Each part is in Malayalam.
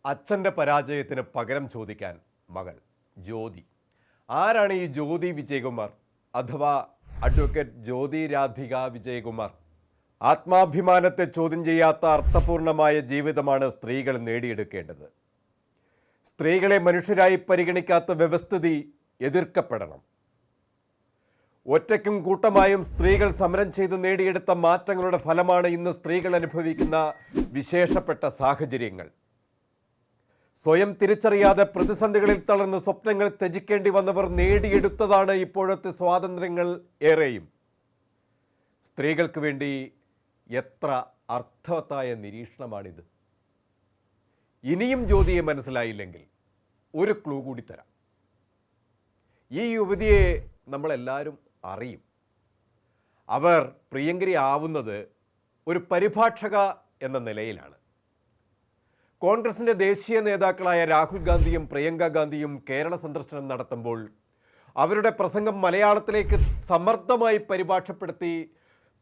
അച്ഛൻ്റെ പരാജയത്തിന് പകരം ചോദിക്കാൻ മകൾ ജ്യോതി. ആരാണ് ഈ ജ്യോതി വിജയകുമാർ അഥവാ അഡ്വക്കേറ്റ് ജ്യോതി രാധിക വിജയകുമാർ? ആത്മാഭിമാനത്തെ ചോദ്യം ചെയ്യാത്ത അർത്ഥപൂർണമായ ജീവിതമാണ് സ്ത്രീകൾ നേടിയെടുക്കേണ്ടത്. സ്ത്രീകളെ മനുഷ്യരായി പരിഗണിക്കാത്ത വ്യവസ്ഥിതി എതിർക്കപ്പെടണം. ഒറ്റയ്ക്കും കൂട്ടമായും സ്ത്രീകൾ സമരം ചെയ്ത് നേടിയെടുത്ത മാറ്റങ്ങളുടെ ഫലമാണ് ഇന്ന് സ്ത്രീകൾ അനുഭവിക്കുന്ന വിശേഷപ്പെട്ട സാഹചര്യങ്ങൾ. സ്വയം തിരിച്ചറിയാതെ പ്രതിസന്ധികളിൽ തളർന്ന് സ്വപ്നങ്ങൾ ത്യജിക്കേണ്ടി വന്നവർ നേടിയെടുത്തതാണ് ഇപ്പോഴത്തെ സ്വാതന്ത്ര്യങ്ങൾ ഏറെയും. സ്ത്രീകൾക്ക് വേണ്ടി എത്ര അർത്ഥവത്തായ നിരീക്ഷണമാണിത്. ഇനിയും ജ്യോതിയെ മനസ്സിലായില്ലെങ്കിൽ ഒരു ക്ലൂ കൂടി തരാം. ഈ യുവതിയെ നമ്മളെല്ലാവരും അറിയും. അവർ പ്രിയങ്കരി ആവുന്നത് ഒരു പരിഭാഷക എന്ന നിലയിലാണ്. കോൺഗ്രസിൻ്റെ ദേശീയ നേതാക്കളായ രാഹുൽ ഗാന്ധിയും പ്രിയങ്ക ഗാന്ധിയും കേരള സന്ദർശനം നടത്തുമ്പോൾ അവരുടെ പ്രസംഗം മലയാളത്തിലേക്ക് സമർത്ഥമായി പരിഭാഷപ്പെടുത്തി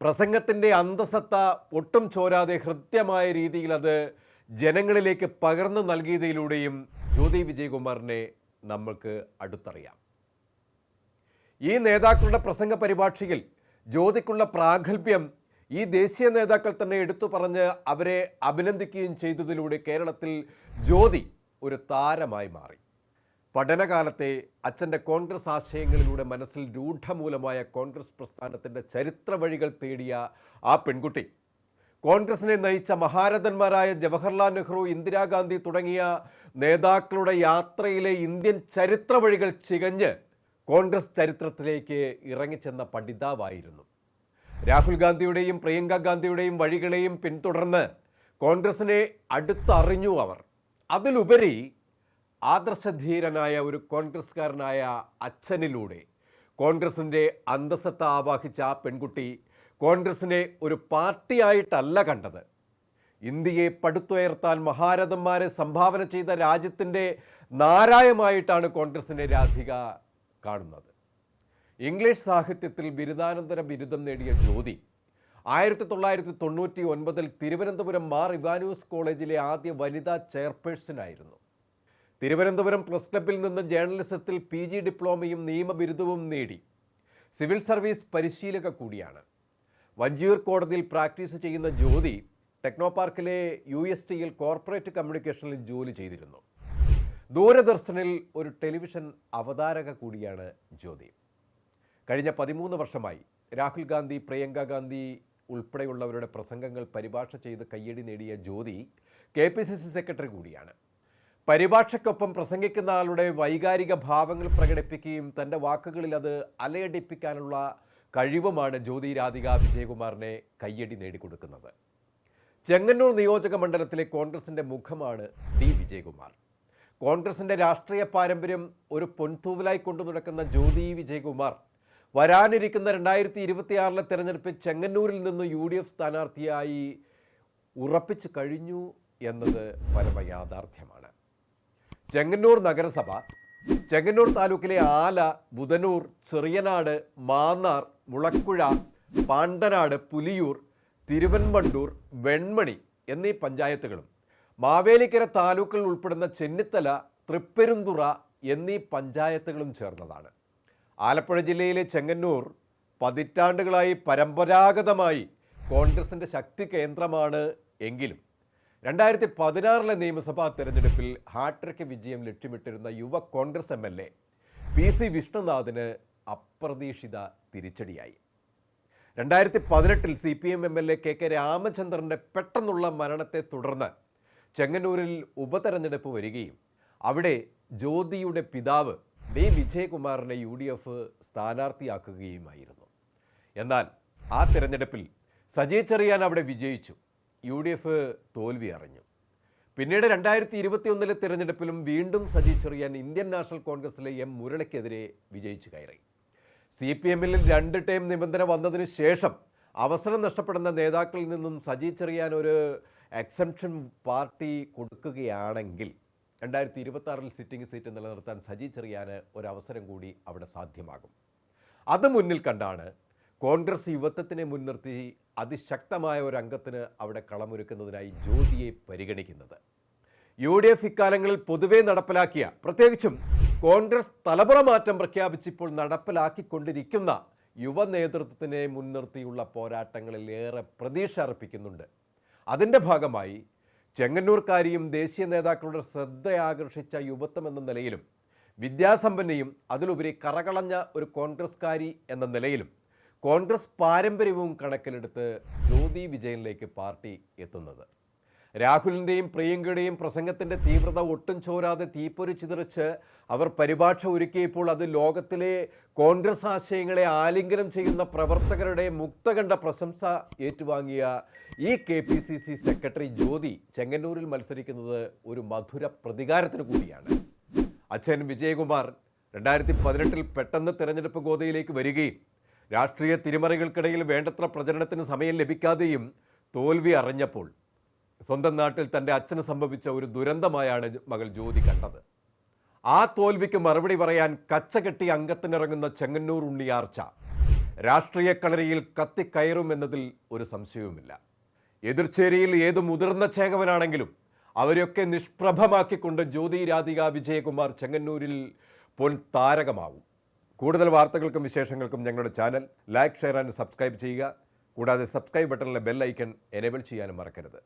പ്രസംഗത്തിൻ്റെ അന്തസത്ത ഒട്ടും ചോരാതെ ഹൃദ്യമായ രീതിയിൽ അത് ജനങ്ങളിലേക്ക് പകർന്നു നൽകിയതിലൂടെയും ജ്യോതി വിജയകുമാറിനെ നമ്മൾക്ക് അടുത്തറിയാം. ഈ നേതാക്കളുടെ പ്രസംഗ പരിഭാഷയിൽ ജ്യോതിക്കുള്ള പ്രാഗൽഭ്യം ഈ ദേശീയ നേതാക്കൾ തന്നെ എടുത്തു പറഞ്ഞ് അവരെ അഭിനന്ദിക്കുകയും ചെയ്തതിലൂടെ കേരളത്തിൽ ജ്യോതി ഒരു താരമായി മാറി. പഠനകാലത്തെ അച്ഛൻ്റെ കോൺഗ്രസ് ആശയങ്ങളിലൂടെ മനസ്സിൽ രൂഢമൂലമായ കോൺഗ്രസ് പ്രസ്ഥാനത്തിൻ്റെ ചരിത്ര വഴികൾ തേടിയ ആ പെൺകുട്ടി കോൺഗ്രസിനെ നയിച്ച മഹാരഥന്മാരായ ജവഹർലാൽ നെഹ്റു, ഇന്ദിരാഗാന്ധി തുടങ്ങിയ നേതാക്കളുടെ യാത്രയിലെ ഇന്ത്യൻ ചരിത്ര വഴികൾ ചികഞ്ഞ് കോൺഗ്രസ് ചരിത്രത്തിലേക്ക് ഇറങ്ങിച്ചെന്ന പഠിതാവായിരുന്നു. രാഹുൽ ഗാന്ധിയുടെയും പ്രിയങ്ക ഗാന്ധിയുടെയും വഴികളെയും പിന്തുടർന്ന് കോൺഗ്രസിനെ അടുത്തറിഞ്ഞു അവർ. അതിലുപരി ആദർശധീരനായ ഒരു കോൺഗ്രസ്സുകാരനായ അച്ഛനിലൂടെ കോൺഗ്രസിൻ്റെ അന്തസ്സത്ത ആവാഹിച്ച ആ പെൺകുട്ടി കോൺഗ്രസിനെ ഒരു പാർട്ടിയായിട്ടല്ല കണ്ടത്. ഇന്ത്യയെ പടുത്തുയർത്താൻ മഹാരഥന്മാരെ സംഭാവന ചെയ്ത രാജ്യത്തിൻ്റെ നാരായമായിട്ടാണ് കോൺഗ്രസിനെ രാധിക കാണുന്നത്. ഇംഗ്ലീഷ് സാഹിത്യത്തിൽ ബിരുദാനന്തര ബിരുദം നേടിയ ജ്യോതി 1999 തിരുവനന്തപുരം മാർ ഇവാനൂസ് കോളേജിലെ ആദ്യ വനിതാ ചെയർപേഴ്സണായിരുന്നു. തിരുവനന്തപുരം പ്രസ് ക്ലബ്ബിൽ നിന്ന് ജേർണലിസത്തിൽ PG ഡിപ്ലോമയും നിയമബിരുദവും നേടി. സിവിൽ സർവീസ് പരിശീലക കൂടിയാണ്. വഞ്ചിയൂർ കോടതിയിൽ പ്രാക്ടീസ് ചെയ്യുന്ന ജ്യോതി ടെക്നോപാർക്കിലെ USTയിൽ കോർപ്പറേറ്റ് കമ്മ്യൂണിക്കേഷനിൽ ജോലി ചെയ്തിരുന്നു. ദൂരദർശനിൽ ഒരു ടെലിവിഷൻ അവതാരക കൂടിയാണ് ജ്യോതി. കഴിഞ്ഞ 13 വർഷമായി രാഹുൽ ഗാന്ധി, പ്രിയങ്ക ഗാന്ധി ഉൾപ്പെടെയുള്ളവരുടെ പ്രസംഗങ്ങൾ പരിഭാഷ ചെയ്ത് കയ്യടി നേടിയ ജ്യോതി KPCC സെക്രട്ടറി കൂടിയാണ്. പരിഭാഷയ്ക്കൊപ്പം പ്രസംഗിക്കുന്ന ആളുടെ വൈകാരിക ഭാവങ്ങൾ പ്രകടിപ്പിക്കുകയും തൻ്റെ വാക്കുകളിൽ അത് അലയടിപ്പിക്കാനുള്ള കഴിവുമാണ് ജ്യോതി രാധിക വിജയകുമാറിനെ കയ്യടി നേടിക്കൊടുക്കുന്നത്. ചെങ്ങന്നൂർ നിയോജക മണ്ഡലത്തിലെ കോൺഗ്രസിൻ്റെ മുഖമാണ് D വിജയകുമാർ. കോൺഗ്രസിൻ്റെ രാഷ്ട്രീയ പാരമ്പര്യം ഒരു പൊൻതൂവലായി കൊണ്ടു നടക്കുന്ന ജ്യോതി വിജയകുമാർ വരാനിരിക്കുന്ന 2026 തെരഞ്ഞെടുപ്പിൽ ചെങ്ങന്നൂരിൽ നിന്ന് UDF സ്ഥാനാർത്ഥിയായി ഉറപ്പിച്ചു കഴിഞ്ഞു എന്നത് പരമയാഥാർത്ഥ്യമാണ്. ചെങ്ങന്നൂർ നഗരസഭ, ചെങ്ങന്നൂർ താലൂക്കിലെ ആല, ബുധനൂർ, ചെറിയനാട്, മാന്നാർ, മുളക്കുഴ, പാണ്ടനാട്, പുലിയൂർ, തിരുവൻവണ്ടൂർ, വെൺമണി എന്നീ പഞ്ചായത്തുകളും മാവേലിക്കര താലൂക്കിൽ ഉൾപ്പെടുന്ന ചെന്നിത്തല, തൃപ്പെരുന്തുറ എന്നീ പഞ്ചായത്തുകളും ചേർന്നതാണ്. ആലപ്പുഴ ജില്ലയിലെ ചെങ്ങന്നൂർ പതിറ്റാണ്ടുകളായി പരമ്പരാഗതമായി കോൺഗ്രസിൻ്റെ ശക്തി കേന്ദ്രമാണ് എങ്കിലും 2016 നിയമസഭാ തെരഞ്ഞെടുപ്പിൽ ഹാട്രിക് വിജയം ലക്ഷ്യമിട്ടിരുന്ന യുവ കോൺഗ്രസ് MLA PC വിഷ്ണുനാഥിന് അപ്രതീക്ഷിത തിരിച്ചടിയായി. 2018 CPM MLA KK രാമചന്ദ്രൻ്റെ പെട്ടെന്നുള്ള മരണത്തെ തുടർന്ന് ചെങ്ങന്നൂരിൽ ഉപതെരഞ്ഞെടുപ്പ് വരികയും അവിടെ ജ്യോതിയുടെ പിതാവ് D വിജയകുമാറിനെ UDF സ്ഥാനാർത്ഥിയാക്കുകയുമായിരുന്നു. എന്നാൽ ആ തിരഞ്ഞെടുപ്പിൽ സജി ചെറിയാൻ അവിടെ വിജയിച്ചു. UDF തോൽവി അറിഞ്ഞു. പിന്നീട് 2021 തിരഞ്ഞെടുപ്പിലും വീണ്ടും സജി ചെറിയാൻ ഇന്ത്യൻ നാഷണൽ കോൺഗ്രസിലെ M മുരളിക്കെതിരെ വിജയിച്ചു കയറി. CPMൽ 2 ടേം നിബന്ധന വന്നതിന് ശേഷം അവസരം നഷ്ടപ്പെടുന്ന നേതാക്കളിൽ നിന്നും സജി ചെറിയാൻ ഒരു എക്സംഷൻ പാർട്ടി കൊടുക്കുകയാണെങ്കിൽ 2026 സിറ്റിംഗ് സീറ്റ് നിലനിർത്താൻ സജി ചെറിയാന് ഒരവസരം കൂടി അവിടെ സാധ്യമാകും. അത് മുന്നിൽ കണ്ടാണ് കോൺഗ്രസ് യുവത്വത്തിനെ മുൻനിർത്തി അതിശക്തമായ ഒരു അംഗത്തിന് അവിടെ കളമൊരുക്കുന്നതിനായി ജ്യോതിയെ പരിഗണിക്കുന്നത്. UDF ഇക്കാലങ്ങളിൽ പൊതുവെ നടപ്പിലാക്കിയ, പ്രത്യേകിച്ചും കോൺഗ്രസ് തലമുറ മാറ്റം പ്രഖ്യാപിച്ചിപ്പോൾ നടപ്പിലാക്കിക്കൊണ്ടിരിക്കുന്ന യുവ നേതൃത്വത്തിനെ മുൻനിർത്തിയുള്ള പോരാട്ടങ്ങളിൽ ഏറെ പ്രതീക്ഷ അർപ്പിക്കുന്നുണ്ട്. അതിൻ്റെ ഭാഗമായി ചെങ്ങന്നൂർക്കാരിയും ദേശീയ നേതാക്കളുടെ ശ്രദ്ധയാകർഷിച്ച യുവത്വം എന്ന നിലയിലും വിദ്യാസമ്പന്നയും അതിലുപരി കറകളഞ്ഞ ഒരു കോൺഗ്രസ്കാരി എന്ന നിലയിലും കോൺഗ്രസ് പാരമ്പര്യവും കണക്കിലെടുത്ത് ജ്യോതി വിജയനിലേക്ക് പാർട്ടി എത്തുന്നത്. രാഹുലിൻ്റെയും പ്രിയങ്കയുടെയും പ്രസംഗത്തിൻ്റെ തീവ്രത ഒട്ടും ചോരാതെ തീപ്പൊരി ചിതറിച്ച് അവർ പരിഭാഷ ഒരുക്കിയപ്പോൾ അത് ലോകത്തിലെ കോൺഗ്രസ് ആശയങ്ങളെ ആലിംഗനം ചെയ്യുന്ന പ്രവർത്തകരുടെ മുക്തകണ്ഠ പ്രശംസ ഏറ്റുവാങ്ങിയ ഈ KPCC സെക്രട്ടറി ജ്യോതി ചെങ്ങന്നൂരിൽ മത്സരിക്കുന്നത് ഒരു മധുര പ്രതികാരത്തിന് കൂടിയാണ്. അച്ഛൻ വിജയകുമാർ 2018 പെട്ടെന്ന് തെരഞ്ഞെടുപ്പ് ഗോതയിലേക്ക് വരികയും രാഷ്ട്രീയ തിരിമറികൾക്കിടയിൽ വേണ്ടത്ര പ്രചരണത്തിന് സമയം ലഭിക്കാതെയും തോൽവി അറിഞ്ഞപ്പോൾ സ്വന്തം നാട്ടിൽ തൻ്റെ അച്ഛന് സംഭവിച്ച ഒരു ദുരന്തമായാണ് മകൾ ജ്യോതി കണ്ടത്. ആ തോൽവിക്ക് മറുപടി പറയാൻ കച്ചകെട്ടി അംഗത്തിനിറങ്ങുന്ന ചെങ്ങന്നൂർ ഉണ്ണിയാർച്ച രാഷ്ട്രീയ കളരിയിൽ കത്തിക്കയറുമെന്നതിൽ ഒരു സംശയവുമില്ല. എതിർച്ചേരിയിൽ ഏത് മുതിർന്ന ചേകവനാണെങ്കിലും അവരെയൊക്കെ നിഷ്പ്രഭമാക്കിക്കൊണ്ട് ജ്യോതി രാധിക വിജയകുമാർ ചെങ്ങന്നൂരിൽ പൊൻ താരകമാവും. കൂടുതൽ വാർത്തകൾക്കും വിശേഷങ്ങൾക്കും ഞങ്ങളുടെ channel like, share and subscribe ചെയ്യുക. കൂടാതെ സബ്സ്ക്രൈബ് ബട്ടണിലെ ബെൽ ഐക്കൺ എനേബിൾ ചെയ്യാനും മറക്കരുത്.